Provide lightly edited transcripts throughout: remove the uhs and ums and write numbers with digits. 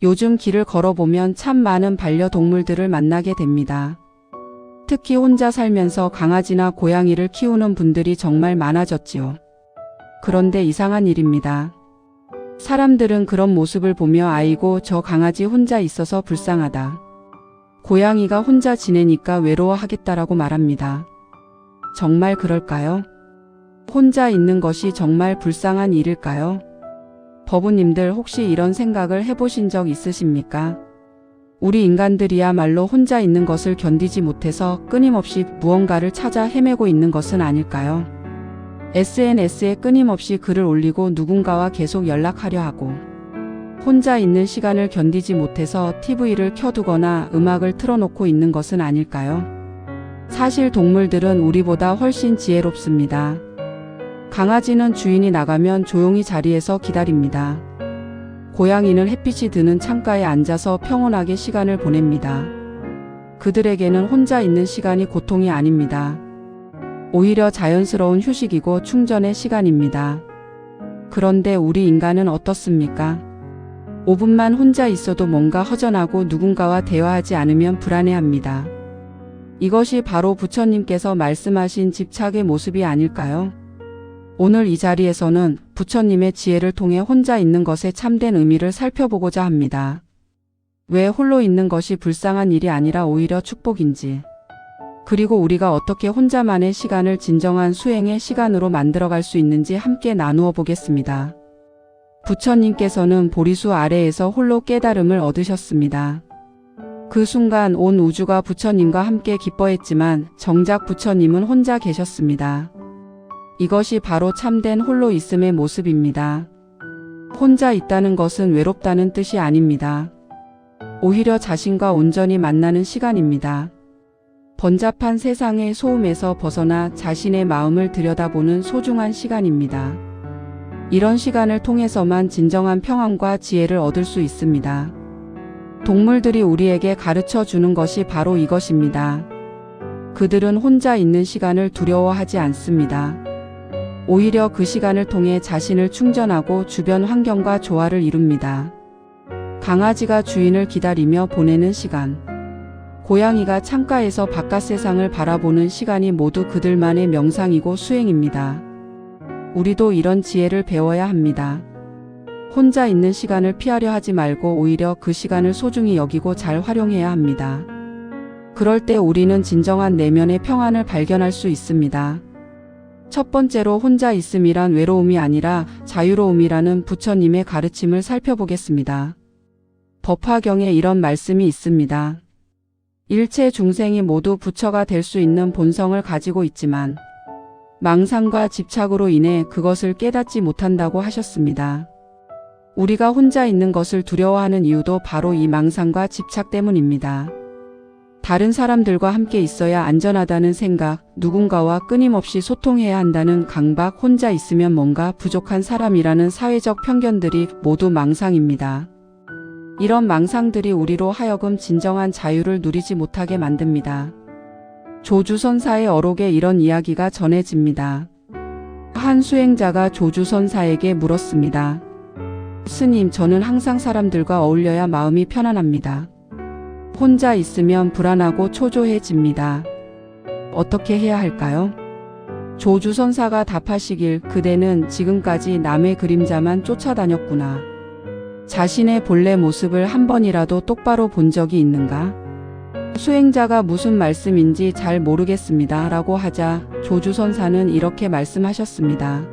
요즘 길을 걸어보면 참 많은 반려동물들을 만나게 됩니다. 특히 혼자 살면서 강아지나 고양이를 키우는 분들이 정말 많아졌지요. 그런데 이상한 일입니다. 사람들은 그런 모습을 보며 아이고 저 강아지 혼자 있어서 불쌍하다. 고양이가 혼자 지내니까 외로워하겠다라고 말합니다. 정말 그럴까요? 혼자 있는 것이 정말 불쌍한 일일까요? 버부님들 혹시 이런 생각을 해보신 적 있으십니까? 우리 인간들이야말로 혼자 있는 것을 견디지 못해서 끊임없이 무언가를 찾아 헤매고 있는 것은 아닐까요? SNS에 끊임없이 글을 올리고 누군가와 계속 연락하려 하고 혼자 있는 시간을 견디지 못해서 TV를 켜두거나 음악을 틀어놓고 있는 것은 아닐까요? 사실 동물들은 우리보다 훨씬 지혜롭습니다. 강아지는 주인이 나가면 조용히 자리에서 기다립니다. 고양이는 햇빛이 드는 창가에 앉아서 평온하게 시간을 보냅니다. 그들에게는 혼자 있는 시간이 고통이 아닙니다. 오히려 자연스러운 휴식이고 충전의 시간입니다. 그런데 우리 인간은 어떻습니까? 5분만 혼자 있어도 뭔가 허전하고 누군가와 대화하지 않으면 불안해합니다. 이것이 바로 부처님께서 말씀하신 집착의 모습이 아닐까요? 오늘 이 자리에서는 부처님의 지혜를 통해 혼자 있는 것의 참된 의미를 살펴보고자 합니다. 왜 홀로 있는 것이 불쌍한 일이 아니라 오히려 축복인지, 그리고 우리가 어떻게 혼자만의 시간을 진정한 수행의 시간으로 만들어갈 수 있는지 함께 나누어 보겠습니다. 부처님께서는 보리수 아래에서 홀로 깨달음을 얻으셨습니다. 그 순간 온 우주가 부처님과 함께 기뻐했지만 정작 부처님은 혼자 계셨습니다. 이것이 바로 참된 홀로 있음의 모습입니다. 혼자 있다는 것은 외롭다는 뜻이 아닙니다. 오히려 자신과 온전히 만나는 시간입니다. 번잡한 세상의 소음에서 벗어나 자신의 마음을 들여다보는 소중한 시간입니다. 이런 시간을 통해서만 진정한 평안과 지혜를 얻을 수 있습니다. 동물들이 우리에게 가르쳐 주는 것이 바로 이것입니다. 그들은 혼자 있는 시간을 두려워하지 않습니다. 오히려 그 시간을 통해 자신을 충전하고 주변 환경과 조화를 이룹니다. 강아지가 주인을 기다리며 보내는 시간, 고양이가 창가에서 바깥 세상을 바라보는 시간이 모두 그들만의 명상이고 수행입니다. 우리도 이런 지혜를 배워야 합니다. 혼자 있는 시간을 피하려 하지 말고 오히려 그 시간을 소중히 여기고 잘 활용해야 합니다. 그럴 때 우리는 진정한 내면의 평안을 발견할 수 있습니다. 첫 번째로 혼자 있음이란 외로움이 아니라 자유로움이라는 부처님의 가르침을 살펴보겠습니다. 법화경에 이런 말씀이 있습니다. 일체 중생이 모두 부처가 될 수 있는 본성을 가지고 있지만 망상과 집착으로 인해 그것을 깨닫지 못한다고 하셨습니다. 우리가 혼자 있는 것을 두려워하는 이유도 바로 이 망상과 집착 때문입니다. 다른 사람들과 함께 있어야 안전하다는 생각, 누군가와 끊임없이 소통해야 한다는 강박, 혼자 있으면 뭔가 부족한 사람이라는 사회적 편견들이 모두 망상입니다. 이런 망상들이 우리로 하여금 진정한 자유를 누리지 못하게 만듭니다. 조주선사의 어록에 이런 이야기가 전해집니다. 한 수행자가 조주선사에게 물었습니다. 스님, 저는 항상 사람들과 어울려야 마음이 편안합니다. 혼자 있으면 불안하고 초조해집니다. 어떻게 해야 할까요? 조주선사가 답하시길, 그대는 지금까지 남의 그림자만 쫓아다녔구나. 자신의 본래 모습을 한 번이라도 똑바로 본 적이 있는가? 수행자가 무슨 말씀인지 잘 모르겠습니다. 라고 하자 조주선사는 이렇게 말씀하셨습니다.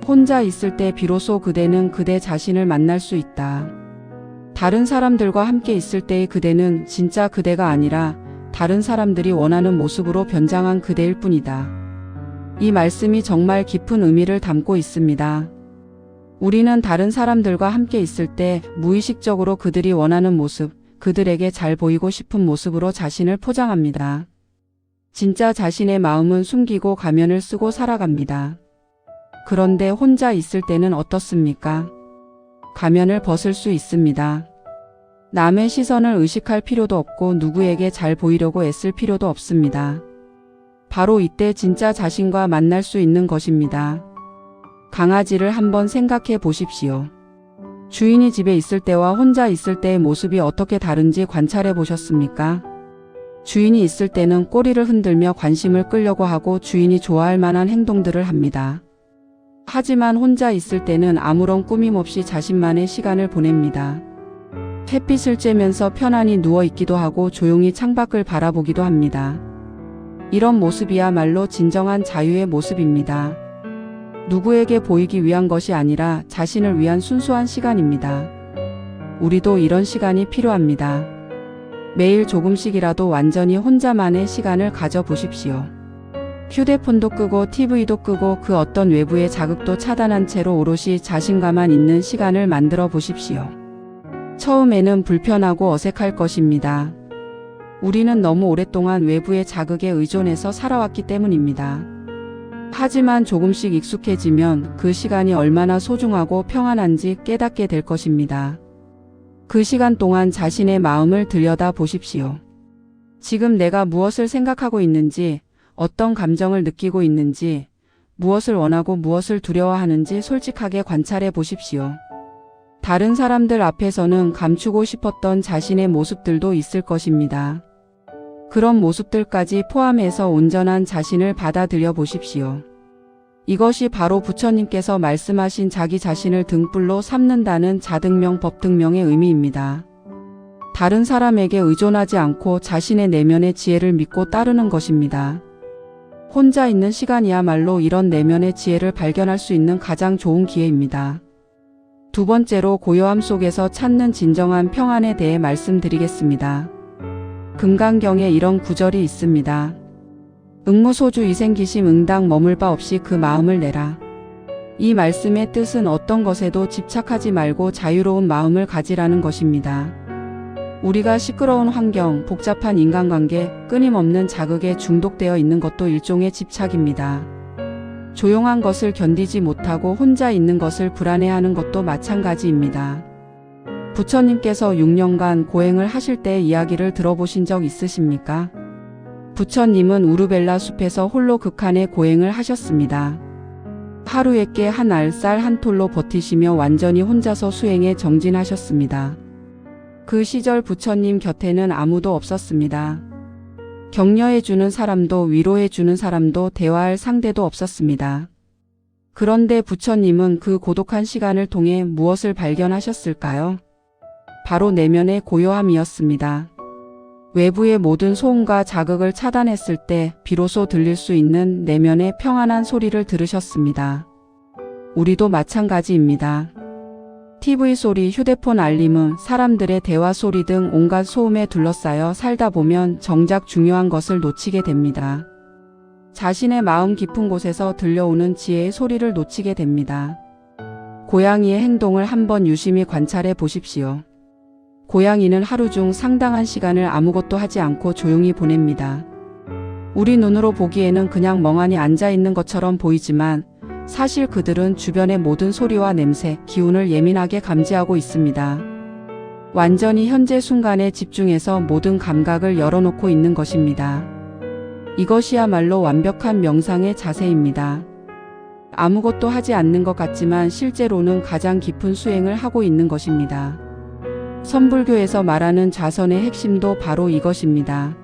혼자 있을 때 비로소 그대는 그대 자신을 만날 수 있다. 다른 사람들과 함께 있을 때의 그대는 진짜 그대가 아니라 다른 사람들이 원하는 모습으로 변장한 그대일 뿐이다. 이 말씀이 정말 깊은 의미를 담고 있습니다. 우리는 다른 사람들과 함께 있을 때 무의식적으로 그들이 원하는 모습, 그들에게 잘 보이고 싶은 모습으로 자신을 포장합니다. 진짜 자신의 마음은 숨기고 가면을 쓰고 살아갑니다. 그런데 혼자 있을 때는 어떻습니까? 가면을 벗을 수 있습니다. 남의 시선을 의식할 필요도 없고 누구에게 잘 보이려고 애쓸 필요도 없습니다. 바로 이때 진짜 자신과 만날 수 있는 것입니다. 강아지를 한번 생각해 보십시오. 주인이 집에 있을 때와 혼자 있을 때의 모습이 어떻게 다른지 관찰해 보셨습니까? 주인이 있을 때는 꼬리를 흔들며 관심을 끌려고 하고 주인이 좋아할 만한 행동들을 합니다. 하지만 혼자 있을 때는 아무런 꾸밈 없이 자신만의 시간을 보냅니다. 햇빛을 쬐면서 편안히 누워 있기도 하고 조용히 창밖을 바라보기도 합니다. 이런 모습이야말로 진정한 자유의 모습입니다. 누구에게 보이기 위한 것이 아니라 자신을 위한 순수한 시간입니다. 우리도 이런 시간이 필요합니다. 매일 조금씩이라도 완전히 혼자만의 시간을 가져보십시오. 휴대폰도 끄고 TV도 끄고 그 어떤 외부의 자극도 차단한 채로 오롯이 자신과만 있는 시간을 만들어 보십시오. 처음에는 불편하고 어색할 것입니다. 우리는 너무 오랫동안 외부의 자극에 의존해서 살아왔기 때문입니다. 하지만 조금씩 익숙해지면 그 시간이 얼마나 소중하고 평안한지 깨닫게 될 것입니다. 그 시간 동안 자신의 마음을 들여다 보십시오. 지금 내가 무엇을 생각하고 있는지, 어떤 감정을 느끼고 있는지, 무엇을 원하고 무엇을 두려워하는지 솔직하게 관찰해 보십시오. 다른 사람들 앞에서는 감추고 싶었던 자신의 모습들도 있을 것입니다. 그런 모습들까지 포함해서 온전한 자신을 받아들여 보십시오. 이것이 바로 부처님께서 말씀하신 자기 자신을 등불로 삼는다는 자등명 법등명의 의미입니다. 다른 사람에게 의존하지 않고 자신의 내면의 지혜를 믿고 따르는 것입니다. 혼자 있는 시간이야말로 이런 내면의 지혜를 발견할 수 있는 가장 좋은 기회입니다. 두 번째로 고요함 속에서 찾는 진정한 평안에 대해 말씀드리겠습니다. 금강경에 이런 구절이 있습니다. 응무소주 이생기심 응당 머물 바 없이 그 마음을 내라. 이 말씀의 뜻은 어떤 것에도 집착하지 말고 자유로운 마음을 가지라는 것입니다. 우리가 시끄러운 환경, 복잡한 인간관계, 끊임없는 자극에 중독되어 있는 것도 일종의 집착입니다. 조용한 것을 견디지 못하고 혼자 있는 것을 불안해하는 것도 마찬가지입니다. 부처님께서 6년간 고행을 하실 때의 이야기를 들어보신 적 있으십니까? 부처님은 우르벨라 숲에서 홀로 극한의 고행을 하셨습니다. 하루에 깨 한 알 쌀 한 톨로 버티시며 완전히 혼자서 수행에 정진하셨습니다. 그 시절 부처님 곁에는 아무도 없었습니다. 격려해주는 사람도 위로해주는 사람도 대화할 상대도 없었습니다. 그런데 부처님은 그 고독한 시간을 통해 무엇을 발견하셨을까요? 바로 내면의 고요함이었습니다. 외부의 모든 소음과 자극을 차단했을 때 비로소 들릴 수 있는 내면의 평안한 소리를 들으셨습니다. 우리도 마찬가지입니다. TV 소리, 휴대폰 알림음, 사람들의 대화 소리 등 온갖 소음에 둘러싸여 살다 보면 정작 중요한 것을 놓치게 됩니다. 자신의 마음 깊은 곳에서 들려오는 지혜의 소리를 놓치게 됩니다. 고양이의 행동을 한번 유심히 관찰해 보십시오. 고양이는 하루 중 상당한 시간을 아무것도 하지 않고 조용히 보냅니다. 우리 눈으로 보기에는 그냥 멍하니 앉아 있는 것처럼 보이지만 사실 그들은 주변의 모든 소리와 냄새, 기운을 예민하게 감지하고 있습니다. 완전히 현재 순간에 집중해서 모든 감각을 열어놓고 있는 것입니다. 이것이야말로 완벽한 명상의 자세입니다. 아무것도 하지 않는 것 같지만 실제로는 가장 깊은 수행을 하고 있는 것입니다. 선불교에서 말하는 좌선의 핵심도 바로 이것입니다.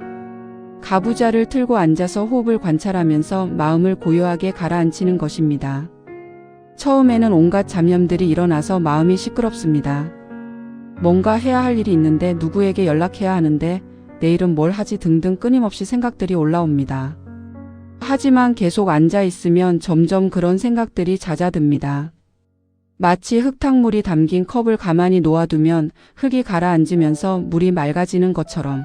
가부좌를 틀고 앉아서 호흡을 관찰하면서 마음을 고요하게 가라앉히는 것입니다. 처음에는 온갖 잡념들이 일어나서 마음이 시끄럽습니다. 뭔가 해야 할 일이 있는데 누구에게 연락해야 하는데 내일은 뭘 하지 등등 끊임없이 생각들이 올라옵니다. 하지만 계속 앉아 있으면 점점 그런 생각들이 잦아듭니다. 마치 흙탕물이 담긴 컵을 가만히 놓아두면 흙이 가라앉으면서 물이 맑아지는 것처럼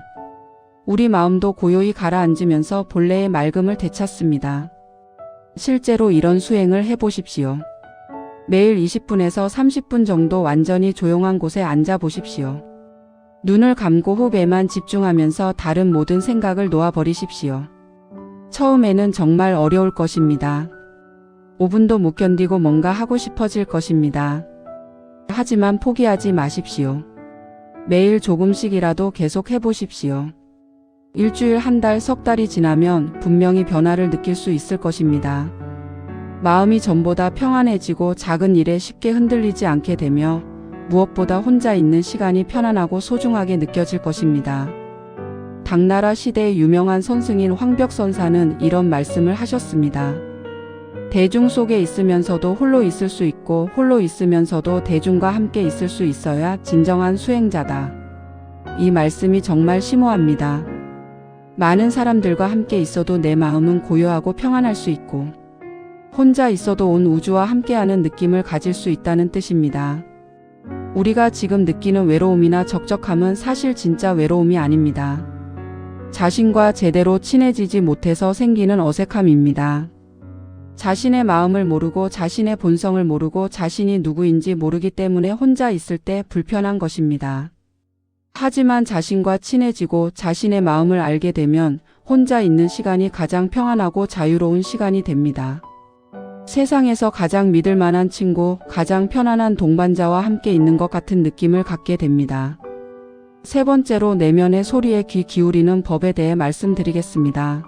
우리 마음도 고요히 가라앉으면서 본래의 맑음을 되찾습니다. 실제로 이런 수행을 해보십시오. 매일 20분에서 30분 정도 완전히 조용한 곳에 앉아 보십시오. 눈을 감고 호흡에만 집중하면서 다른 모든 생각을 놓아버리십시오. 처음에는 정말 어려울 것입니다. 5분도 못 견디고 뭔가 하고 싶어질 것입니다. 하지만 포기하지 마십시오. 매일 조금씩이라도 계속 해보십시오. 일주일, 한 달, 석 달이 지나면 분명히 변화를 느낄 수 있을 것입니다. 마음이 전보다 평안해지고 작은 일에 쉽게 흔들리지 않게 되며 무엇보다 혼자 있는 시간이 편안하고 소중하게 느껴질 것입니다. 당나라 시대의 유명한 선승인 황벽선사는 이런 말씀을 하셨습니다. 대중 속에 있으면서도 홀로 있을 수 있고 홀로 있으면서도 대중과 함께 있을 수 있어야 진정한 수행자다. 이 말씀이 정말 심오합니다. 많은 사람들과 함께 있어도 내 마음은 고요하고 평안할 수 있고 혼자 있어도 온 우주와 함께하는 느낌을 가질 수 있다는 뜻입니다. 우리가 지금 느끼는 외로움이나 적적함은 사실 진짜 외로움이 아닙니다. 자신과 제대로 친해지지 못해서 생기는 어색함입니다. 자신의 마음을 모르고 자신의 본성을 모르고 자신이 누구인지 모르기 때문에 혼자 있을 때 불편한 것입니다. 하지만 자신과 친해지고 자신의 마음을 알게 되면 혼자 있는 시간이 가장 평안하고 자유로운 시간이 됩니다. 세상에서 가장 믿을 만한 친구, 가장 편안한 동반자와 함께 있는 것 같은 느낌을 갖게 됩니다. 세 번째로 내면의 소리에 귀 기울이는 법에 대해 말씀드리겠습니다.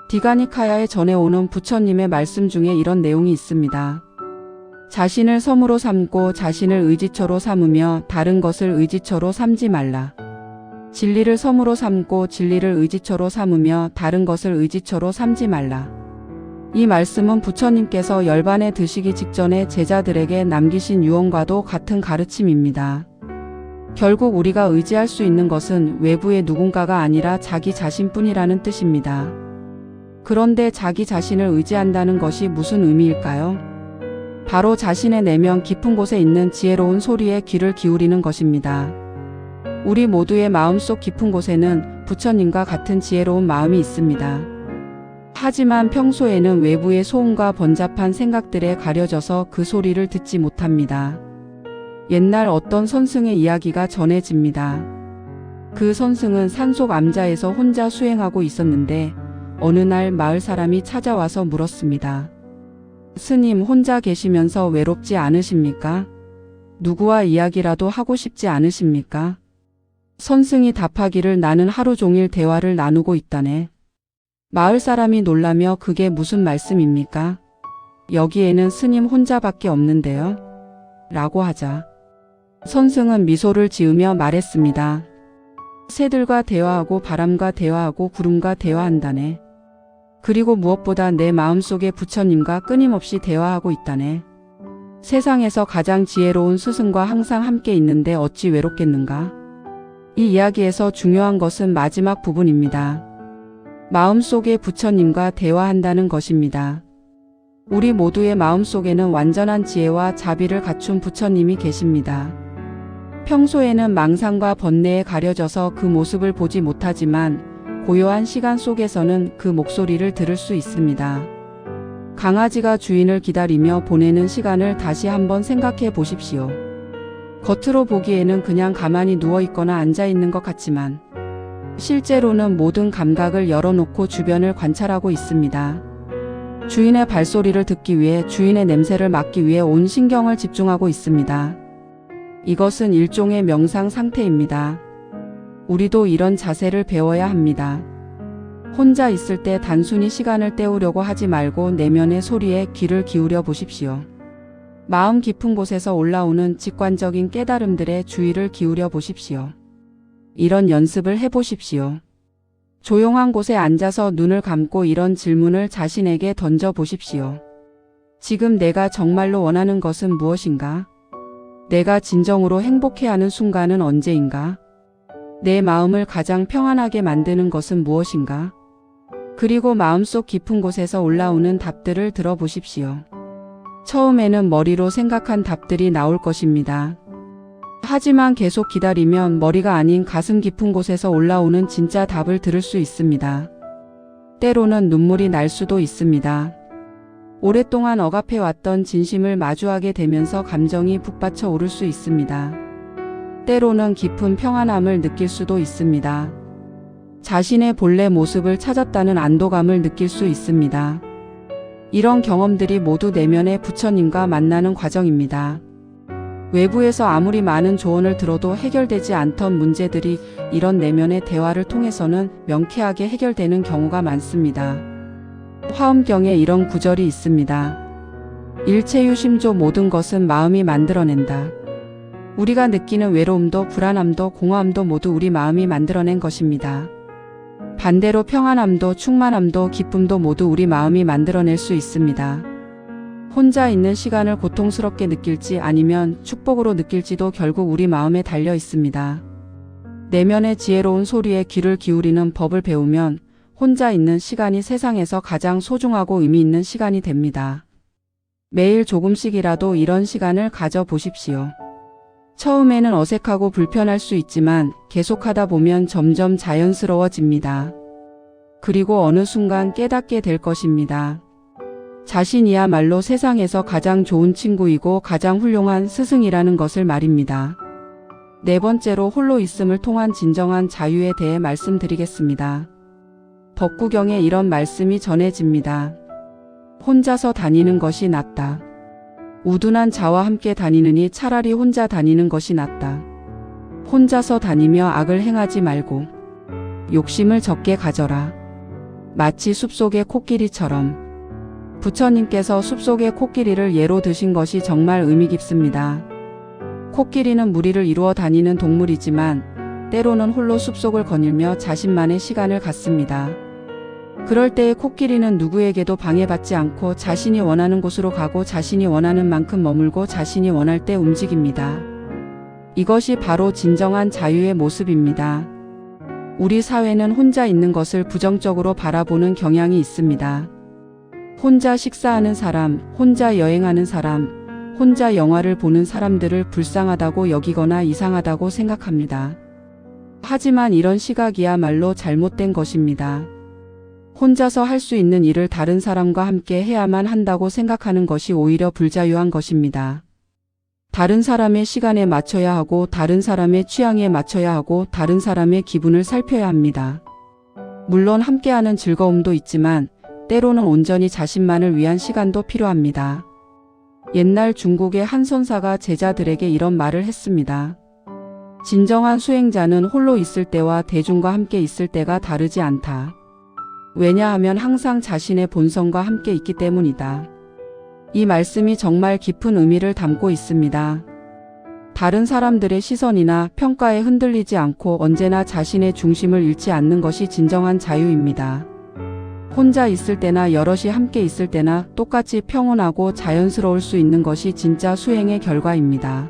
디가니카야에 전해오는 부처님의 말씀 중에 이런 내용이 있습니다. 자신을 섬으로 삼고 자신을 의지처로 삼으며 다른 것을 의지처로 삼지 말라. 진리를 섬으로 삼고 진리를 의지처로 삼으며 다른 것을 의지처로 삼지 말라. 이 말씀은 부처님께서 열반에 드시기 직전에 제자들에게 남기신 유언과도 같은 가르침입니다. 결국 우리가 의지할 수 있는 것은 외부의 누군가가 아니라 자기 자신뿐이라는 뜻입니다. 그런데 자기 자신을 의지한다는 것이 무슨 의미일까요? 바로 자신의 내면 깊은 곳에 있는 지혜로운 소리에 귀를 기울이는 것입니다. 우리 모두의 마음속 깊은 곳에는 부처님과 같은 지혜로운 마음이 있습니다. 하지만 평소에는 외부의 소음과 번잡한 생각들에 가려져서 그 소리를 듣지 못합니다. 옛날 어떤 선승의 이야기가 전해집니다. 그 선승은 산속 암자에서 혼자 수행하고 있었는데 어느 날 마을 사람이 찾아와서 물었습니다. 스님, 혼자 계시면서 외롭지 않으십니까? 누구와 이야기라도 하고 싶지 않으십니까? 선승이 답하기를 나는 하루 종일 대화를 나누고 있다네. 마을 사람이 놀라며 그게 무슨 말씀입니까? 여기에는 스님 혼자밖에 없는데요. 라고 하자 선승은 미소를 지으며 말했습니다. 새들과 대화하고 바람과 대화하고 구름과 대화한다네. 그리고 무엇보다 내 마음속에 부처님과 끊임없이 대화하고 있다네. 세상에서 가장 지혜로운 스승과 항상 함께 있는데 어찌 외롭겠는가? 이 이야기에서 중요한 것은 마지막 부분입니다. 마음속에 부처님과 대화한다는 것입니다. 우리 모두의 마음속에는 완전한 지혜와 자비를 갖춘 부처님이 계십니다. 평소에는 망상과 번뇌에 가려져서 그 모습을 보지 못하지만 고요한 시간 속에서는 그 목소리를 들을 수 있습니다. 강아지가 주인을 기다리며 보내는 시간을 다시 한번 생각해 보십시오. 겉으로 보기에는 그냥 가만히 누워 있거나 앉아 있는 것 같지만 실제로는 모든 감각을 열어놓고 주변을 관찰하고 있습니다. 주인의 발소리를 듣기 위해, 주인의 냄새를 맡기 위해 온 신경을 집중하고 있습니다. 이것은 일종의 명상 상태입니다. 우리도 이런 자세를 배워야 합니다. 혼자 있을 때 단순히 시간을 때우려고 하지 말고 내면의 소리에 귀를 기울여 보십시오. 마음 깊은 곳에서 올라오는 직관적인 깨달음들에 주의를 기울여 보십시오. 이런 연습을 해보십시오. 조용한 곳에 앉아서 눈을 감고 이런 질문을 자신에게 던져 보십시오. 지금 내가 정말로 원하는 것은 무엇인가? 내가 진정으로 행복해하는 순간은 언제인가? 내 마음을 가장 평안하게 만드는 것은 무엇인가? 그리고 마음속 깊은 곳에서 올라오는 답들을 들어보십시오. 처음에는 머리로 생각한 답들이 나올 것입니다. 하지만 계속 기다리면 머리가 아닌 가슴 깊은 곳에서 올라오는 진짜 답을 들을 수 있습니다. 때로는 눈물이 날 수도 있습니다. 오랫동안 억압해왔던 진심을 마주하게 되면서 감정이 북받쳐 오를 수 있습니다. 때로는 깊은 평안함을 느낄 수도 있습니다. 자신의 본래 모습을 찾았다는 안도감을 느낄 수 있습니다. 이런 경험들이 모두 내면의 부처님과 만나는 과정입니다. 외부에서 아무리 많은 조언을 들어도 해결되지 않던 문제들이 이런 내면의 대화를 통해서는 명쾌하게 해결되는 경우가 많습니다. 화엄경에 이런 구절이 있습니다. 일체유심조 모든 것은 마음이 만들어낸다. 우리가 느끼는 외로움도 불안함도 공허함도 모두 우리 마음이 만들어낸 것입니다. 반대로 평안함도 충만함도 기쁨도 모두 우리 마음이 만들어낼 수 있습니다. 혼자 있는 시간을 고통스럽게 느낄지 아니면 축복으로 느낄지도 결국 우리 마음에 달려 있습니다. 내면의 지혜로운 소리에 귀를 기울이는 법을 배우면 혼자 있는 시간이 세상에서 가장 소중하고 의미 있는 시간이 됩니다. 매일 조금씩이라도 이런 시간을 가져보십시오. 처음에는 어색하고 불편할 수 있지만 계속하다 보면 점점 자연스러워집니다. 그리고 어느 순간 깨닫게 될 것입니다. 자신이야말로 세상에서 가장 좋은 친구이고 가장 훌륭한 스승이라는 것을 말입니다. 네 번째로 홀로 있음을 통한 진정한 자유에 대해 말씀드리겠습니다. 법구경에 이런 말씀이 전해집니다. 혼자서 다니는 것이 낫다. 우둔한 자와 함께 다니느니 차라리 혼자 다니는 것이 낫다. 혼자서 다니며 악을 행하지 말고 욕심을 적게 가져라. 마치 숲속의 코끼리처럼. 부처님께서 숲속의 코끼리를 예로 드신 것이 정말 의미 깊습니다. 코끼리는 무리를 이루어 다니는 동물이지만 때로는 홀로 숲속을 거닐며 자신만의 시간을 갖습니다. 그럴 때의 코끼리는 누구에게도 방해받지 않고 자신이 원하는 곳으로 가고 자신이 원하는 만큼 머물고 자신이 원할 때 움직입니다. 이것이 바로 진정한 자유의 모습입니다. 우리 사회는 혼자 있는 것을 부정적으로 바라보는 경향이 있습니다. 혼자 식사하는 사람, 혼자 여행하는 사람, 혼자 영화를 보는 사람들을 불쌍하다고 여기거나 이상하다고 생각합니다. 하지만 이런 시각이야말로 잘못된 것입니다. 혼자서 할 수 있는 일을 다른 사람과 함께 해야만 한다고 생각하는 것이 오히려 불자유한 것입니다. 다른 사람의 시간에 맞춰야 하고 다른 사람의 취향에 맞춰야 하고 다른 사람의 기분을 살펴야 합니다. 물론 함께하는 즐거움도 있지만 때로는 온전히 자신만을 위한 시간도 필요합니다. 옛날 중국의 한 선사가 제자들에게 이런 말을 했습니다. 진정한 수행자는 홀로 있을 때와 대중과 함께 있을 때가 다르지 않다. 왜냐하면 항상 자신의 본성과 함께 있기 때문이다. 이 말씀이 정말 깊은 의미를 담고 있습니다. 다른 사람들의 시선이나 평가에 흔들리지 않고 언제나 자신의 중심을 잃지 않는 것이 진정한 자유입니다. 혼자 있을 때나 여럿이 함께 있을 때나 똑같이 평온하고 자연스러울 수 있는 것이 진짜 수행의 결과입니다.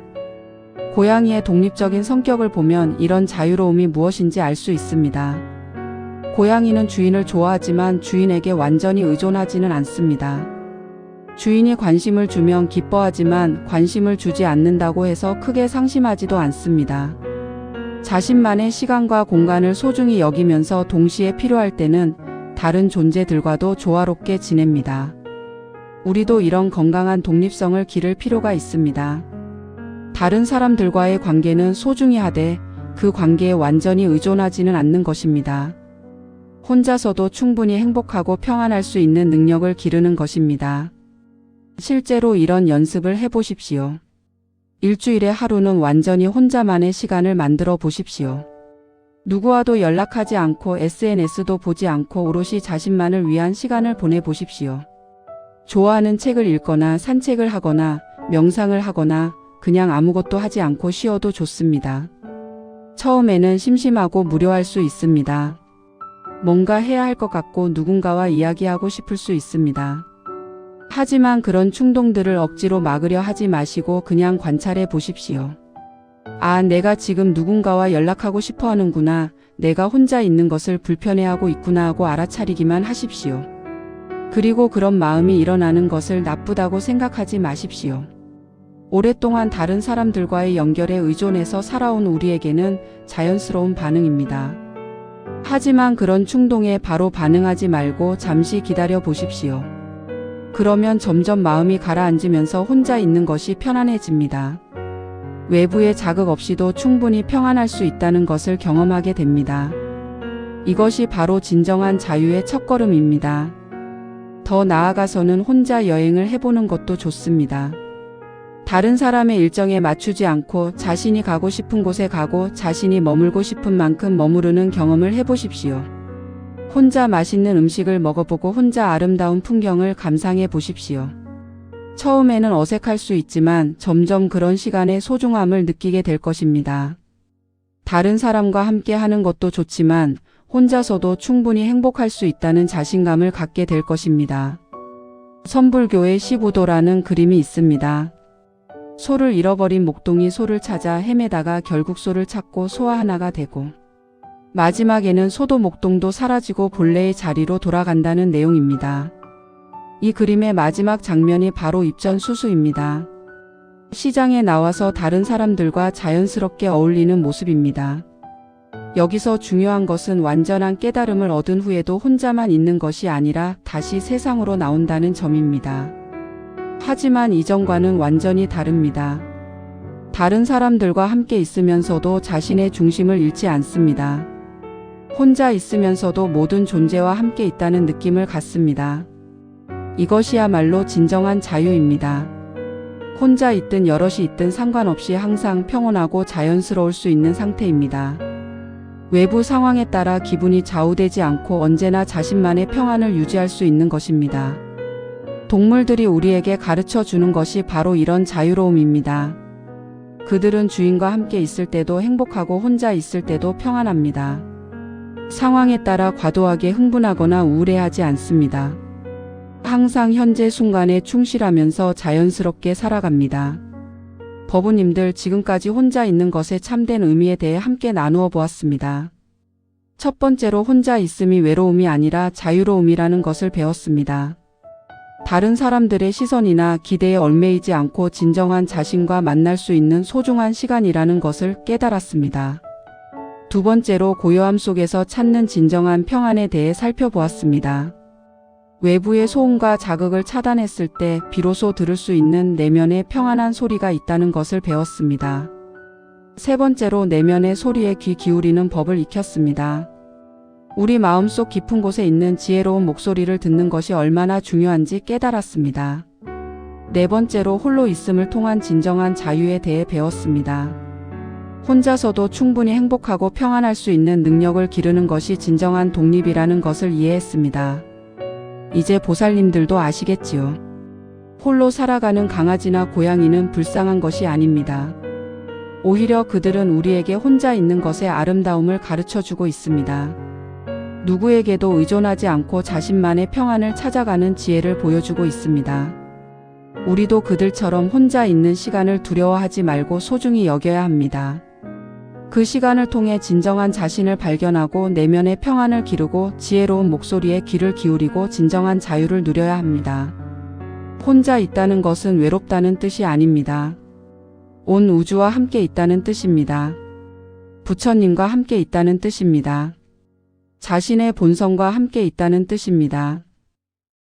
고양이의 독립적인 성격을 보면 이런 자유로움이 무엇인지 알 수 있습니다. 고양이는 주인을 좋아하지만 주인에게 완전히 의존하지는 않습니다. 주인이 관심을 주면 기뻐하지만 관심을 주지 않는다고 해서 크게 상심하지도 않습니다. 자신만의 시간과 공간을 소중히 여기면서 동시에 필요할 때는 다른 존재들과도 조화롭게 지냅니다. 우리도 이런 건강한 독립성을 기를 필요가 있습니다. 다른 사람들과의 관계는 소중히 하되 그 관계에 완전히 의존하지는 않는 것입니다. 혼자서도 충분히 행복하고 평안할 수 있는 능력을 기르는 것입니다. 실제로 이런 연습을 해보십시오. 일주일에 하루는 완전히 혼자만의 시간을 만들어 보십시오. 누구와도 연락하지 않고 SNS도 보지 않고 오롯이 자신만을 위한 시간을 보내보십시오. 좋아하는 책을 읽거나 산책을 하거나 명상을 하거나 그냥 아무것도 하지 않고 쉬어도 좋습니다. 처음에는 심심하고 무료할 수 있습니다. 뭔가 해야 할 것 같고 누군가와 이야기하고 싶을 수 있습니다. 하지만 그런 충동들을 억지로 막으려 하지 마시고 그냥 관찰해 보십시오. 아, 내가 지금 누군가와 연락하고 싶어 하는구나. 내가 혼자 있는 것을 불편해하고 있구나 하고 알아차리기만 하십시오. 그리고 그런 마음이 일어나는 것을 나쁘다고 생각하지 마십시오. 오랫동안 다른 사람들과의 연결에 의존해서 살아온 우리에게는 자연스러운 반응입니다. 하지만 그런 충동에 바로 반응하지 말고 잠시 기다려 보십시오. 그러면 점점 마음이 가라앉으면서 혼자 있는 것이 편안해집니다. 외부의 자극 없이도 충분히 평안할 수 있다는 것을 경험하게 됩니다. 이것이 바로 진정한 자유의 첫걸음입니다. 더 나아가서는 혼자 여행을 해보는 것도 좋습니다. 다른 사람의 일정에 맞추지 않고 자신이 가고 싶은 곳에 가고 자신이 머물고 싶은 만큼 머무르는 경험을 해보십시오. 혼자 맛있는 음식을 먹어보고 혼자 아름다운 풍경을 감상해 보십시오. 처음에는 어색할 수 있지만 점점 그런 시간의 소중함을 느끼게 될 것입니다. 다른 사람과 함께 하는 것도 좋지만 혼자서도 충분히 행복할 수 있다는 자신감을 갖게 될 것입니다. 선불교의 시부도라는 그림이 있습니다. 소를 잃어버린 목동이 소를 찾아 헤매다가 결국 소를 찾고 소와 하나가 되고 마지막에는 소도 목동도 사라지고 본래의 자리로 돌아간다는 내용입니다. 이 그림의 마지막 장면이 바로 입전수수입니다. 시장에 나와서 다른 사람들과 자연스럽게 어울리는 모습입니다. 여기서 중요한 것은 완전한 깨달음을 얻은 후에도 혼자만 있는 것이 아니라 다시 세상으로 나온다는 점입니다. 하지만 이전과는 완전히 다릅니다. 다른 사람들과 함께 있으면서도 자신의 중심을 잃지 않습니다. 혼자 있으면서도 모든 존재와 함께 있다는 느낌을 갖습니다. 이것이야말로 진정한 자유입니다. 혼자 있든 여럿이 있든 상관없이 항상 평온하고 자연스러울 수 있는 상태입니다. 외부 상황에 따라 기분이 좌우되지 않고 언제나 자신만의 평안을 유지할 수 있는 것입니다. 동물들이 우리에게 가르쳐 주는 것이 바로 이런 자유로움입니다. 그들은 주인과 함께 있을 때도 행복하고 혼자 있을 때도 평안합니다. 상황에 따라 과도하게 흥분하거나 우울해하지 않습니다. 항상 현재 순간에 충실하면서 자연스럽게 살아갑니다. 법우님들, 지금까지 혼자 있는 것의 참된 의미에 대해 함께 나누어 보았습니다. 첫 번째로 혼자 있음이 외로움이 아니라 자유로움이라는 것을 배웠습니다. 다른 사람들의 시선이나 기대에 얽매이지 않고 진정한 자신과 만날 수 있는 소중한 시간이라는 것을 깨달았습니다. 두 번째로 고요함 속에서 찾는 진정한 평안에 대해 살펴보았습니다. 외부의 소음과 자극을 차단했을 때 비로소 들을 수 있는 내면의 평안한 소리가 있다는 것을 배웠습니다. 세 번째로 내면의 소리에 귀 기울이는 법을 익혔습니다. 우리 마음속 깊은 곳에 있는 지혜로운 목소리를 듣는 것이 얼마나 중요한지 깨달았습니다. 네 번째로 홀로 있음을 통한 진정한 자유에 대해 배웠습니다. 혼자서도 충분히 행복하고 평안할 수 있는 능력을 기르는 것이 진정한 독립이라는 것을 이해했습니다. 이제 보살님들도 아시겠지요. 홀로 살아가는 강아지나 고양이는 불쌍한 것이 아닙니다. 오히려 그들은 우리에게 혼자 있는 것의 아름다움을 가르쳐주고 있습니다. 누구에게도 의존하지 않고 자신만의 평안을 찾아가는 지혜를 보여주고 있습니다. 우리도 그들처럼 혼자 있는 시간을 두려워하지 말고 소중히 여겨야 합니다. 그 시간을 통해 진정한 자신을 발견하고 내면의 평안을 기르고 지혜로운 목소리에 귀를 기울이고 진정한 자유를 누려야 합니다. 혼자 있다는 것은 외롭다는 뜻이 아닙니다. 온 우주와 함께 있다는 뜻입니다. 부처님과 함께 있다는 뜻입니다. 자신의 본성과 함께 있다는 뜻입니다.